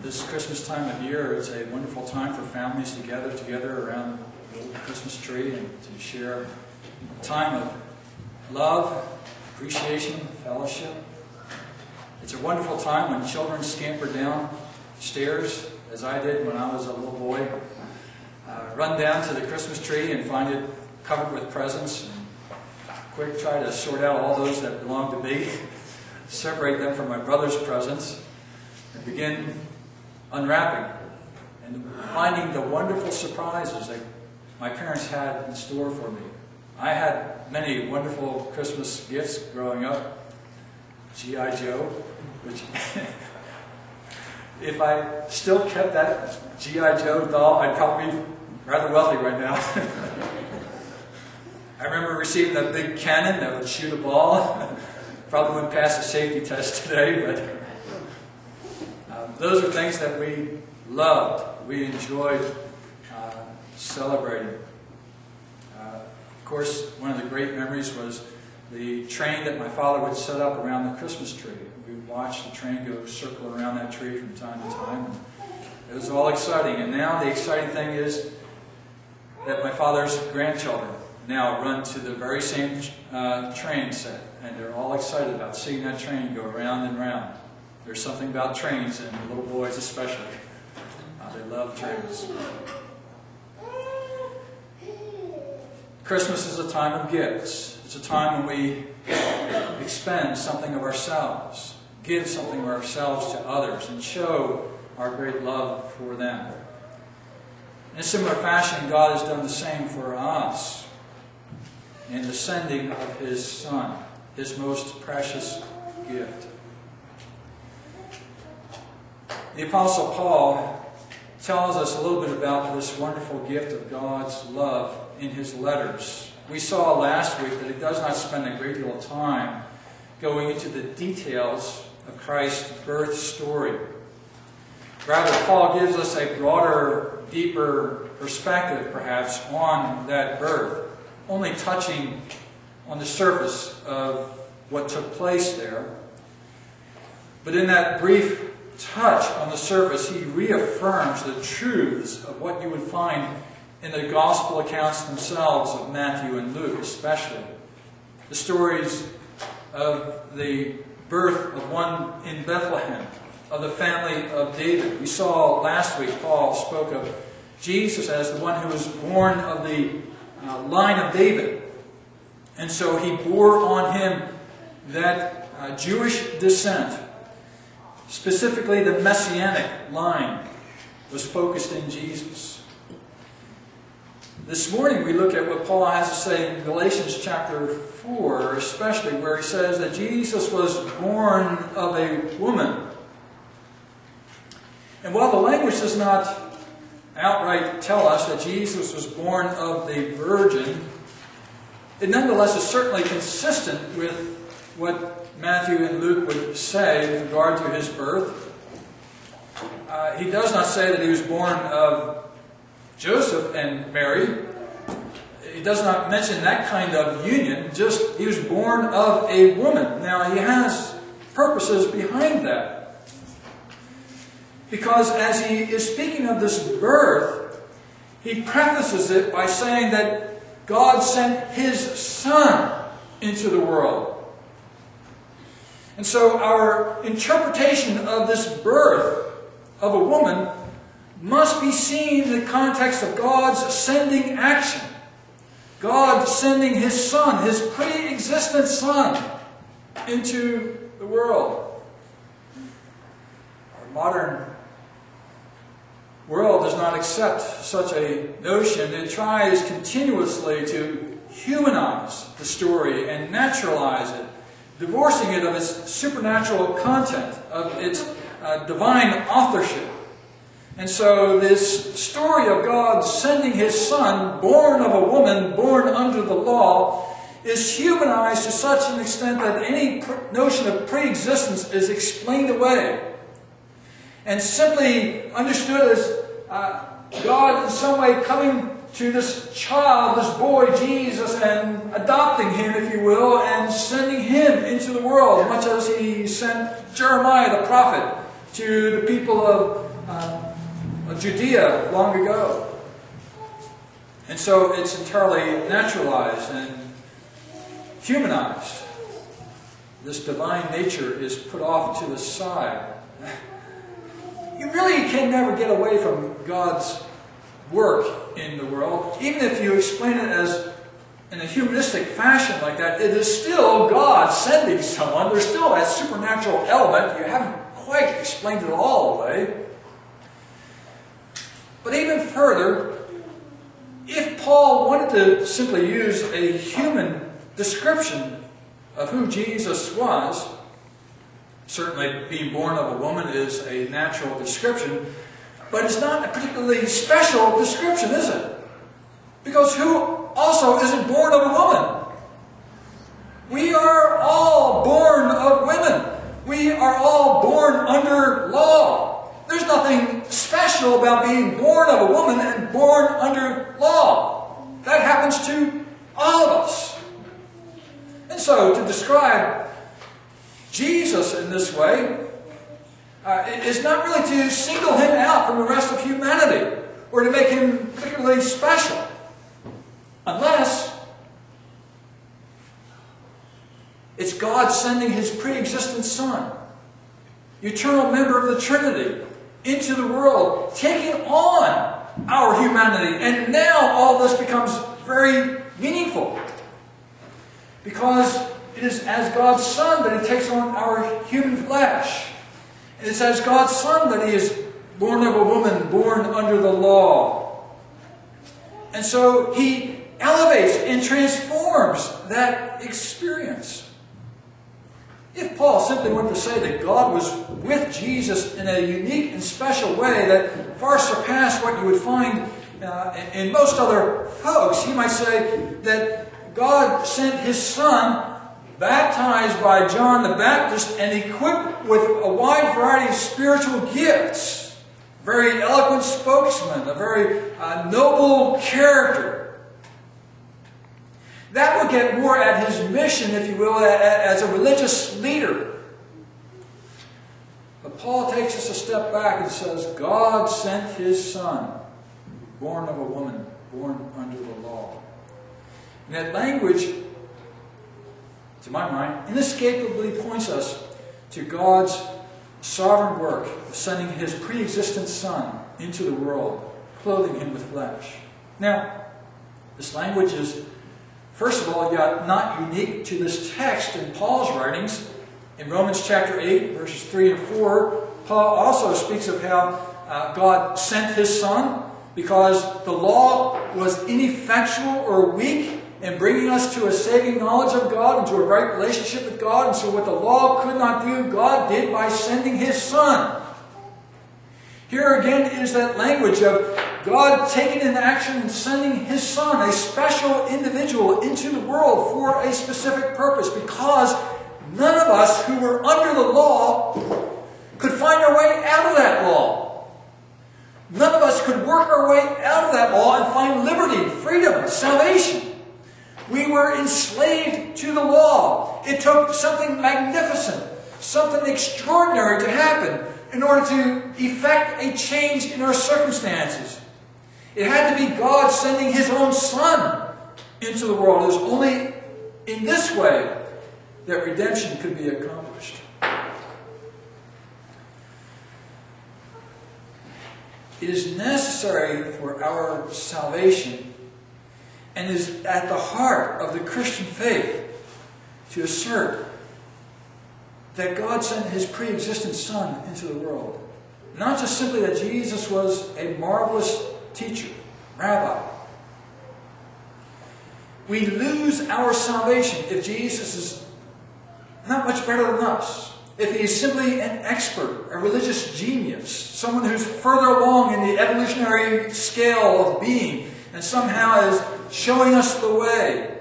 This Christmas time of year is a wonderful time for families to gather together around the old Christmas tree and to share a time of love, appreciation, fellowship. It's a wonderful time when children scamper down stairs, as I did when I was a little boy, run down to the Christmas tree and find it covered with presents, and quick try to sort out all those that belong to me, separate them from my brother's presents, and begin unwrapping and finding the wonderful surprises that my parents had in store for me. I had many wonderful Christmas gifts growing up. G.I. Joe, which if I still kept that G.I. Joe doll, I'd probably be rather wealthy right now. I remember receiving that big cannon that would shoot a ball. Probably wouldn't pass the safety test today, but those are things that we loved, we enjoyed celebrating. Of course, one of the great memories was the train that my father would set up around the Christmas tree. We would watch the train go circle around that tree from time to time. And it was all exciting. And now the exciting thing is that my father's grandchildren now run to the very same train set. And they're all excited about seeing that train go round and round. There's something about trains, and little boys especially. They love trains. Christmas is a time of gifts. It's a time when we expend something of ourselves, give something of ourselves to others, and show our great love for them. In a similar fashion, God has done the same for us in the sending of His Son, His most precious gift. The Apostle Paul tells us a little bit about this wonderful gift of God's love in his letters. We saw last week that he does not spend a great deal of time going into the details of Christ's birth story. Rather, Paul gives us a broader, deeper perspective, perhaps, on that birth, only touching on the surface of what took place there. But in that brief touch on the surface, he reaffirms the truths of what you would find in the gospel accounts themselves of Matthew and Luke especially. The stories of the birth of one in Bethlehem, of the family of David. We saw last week Paul spoke of Jesus as the one who was born of the line of David. And so he bore on him that Jewish descent. Specifically, the Messianic line was focused in Jesus. This morning we look at what Paul has to say in Galatians chapter 4, especially where he says that Jesus was born of a woman. And while the language does not outright tell us that Jesus was born of the virgin, it nonetheless is certainly consistent with what Matthew and Luke would say with regard to his birth. He does not say that he was born of Joseph and Mary. He does not mention that kind of union, just he was born of a woman. Now, he has purposes behind that. Because as he is speaking of this birth, he prefaces it by saying that God sent His Son into the world. And so our interpretation of this birth of a woman must be seen in the context of God's sending action. God sending His Son, His pre-existent Son, into the world. Our modern world does not accept such a notion. It tries continuously to humanize the story and naturalize it, divorcing it of its supernatural content, of its divine authorship. And so this story of God sending His Son, born of a woman, born under the law, is humanized to such an extent that any notion of pre-existence is explained away and simply understood as God in some way coming to this child, this boy, Jesus, and adopting him, if you will, and sending him into the world, much as He sent Jeremiah the prophet to the people of Judea long ago. And so it's entirely naturalized and humanized. This divine nature is put off to the side. You really can never get away from God's work in the world. Even if you explain it as in a humanistic fashion like that, it is still God sending someone. There's still that supernatural element. You haven't quite explained it all away. But even further, if Paul wanted to simply use a human description of who Jesus was, certainly being born of a woman is a natural description, but it's not a particularly special description, is it? Because who also isn't born of a woman? We are all born of women. We are all born under law. There's nothing special about being born of a woman and born under law. That happens to all of us. And so to describe Jesus in this way is not really to single him out from the rest of humanity or to make him particularly special. Unless it's God sending his pre-existent Son, eternal member of the Trinity, into the world, taking on our humanity. And now all this becomes very meaningful. Because it is as God's Son that he takes on our human flesh. It's as God's Son that he is born of a woman, born under the law. And so he elevates and transforms that experience. If Paul simply wanted to say that God was with Jesus in a unique and special way that far surpassed what you would find in most other folks, he might say that God sent his Son, baptized by John the Baptist, and equipped with a wide variety of spiritual gifts. A very eloquent spokesman, a very noble character. That would get more at his mission, if you will, as a religious leader. But Paul takes us a step back and says, God sent his Son, born of a woman, born under the law. And that language, to my mind, inescapably points us to God's sovereign work of sending his pre-existent Son into the world, clothing him with flesh. Now, this language is, first of all, not unique to this text in Paul's writings. In Romans chapter 8, verses 3 and 4, Paul also speaks of how God sent his Son because the law was ineffectual or weak in bringing us to a saving knowledge of God and to a right relationship with God. And so what the law could not do, God did by sending his Son. Here again is that language of God taking into action and sending his Son, a special individual, into the world for a specific purpose, because none of us who were under the law could find our way out of that law. None of us could work our way out of that law and find liberty, freedom, salvation. We were enslaved to the law. It took something magnificent, something extraordinary to happen in order to effect a change in our circumstances. It had to be God sending his own Son into the world. It was only in this way that redemption could be accomplished. It is necessary for our salvation and is at the heart of the Christian faith to assert that God sent his pre-existent Son into the world. Not just simply that Jesus was a marvelous teacher, rabbi. We lose our salvation if Jesus is not much better than us. If he is simply an expert, a religious genius, someone who's further along in the evolutionary scale of being and somehow is showing us the way.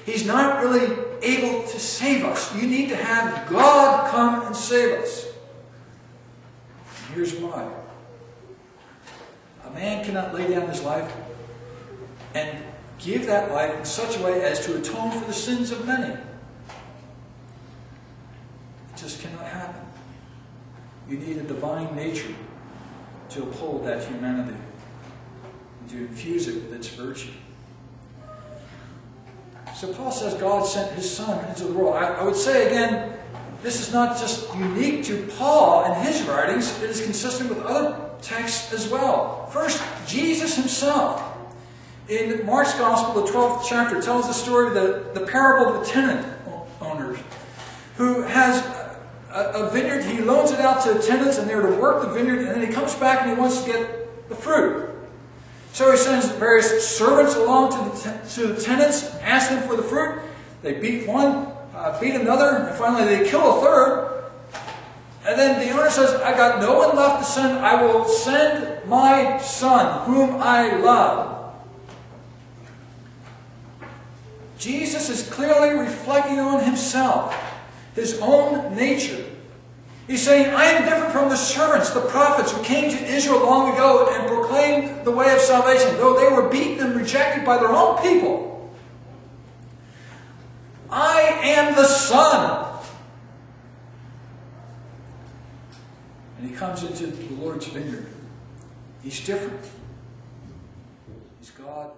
He's not really able to save us. You need to have God come and save us. Here's why. A man cannot lay down his life and give that life in such a way as to atone for the sins of many. It just cannot happen. You need a divine nature to uphold that humanity and to infuse it with its virtue. So Paul says God sent his Son into the world. I would say again, this is not just unique to Paul and his writings. It is consistent with other texts as well. First, Jesus himself. In Mark's Gospel, the 12th chapter, tells the story of the parable of the tenant owner who has a vineyard. He loans it out to tenants and they're to work the vineyard, and then he comes back and he wants to get the fruit. So he sends various servants along to the tenants, ask them for the fruit. They beat one, beat another, and finally they kill a third. And then the owner says, I got no one left to send. I will send my son, whom I love. Jesus is clearly reflecting on himself, his own nature. He's saying, I am different from the servants, the prophets who came to Israel long ago and proclaimed the way of salvation, though they were beaten and rejected by their own people. I am the Son. And he comes into the Lord's vineyard. He's different. He's God.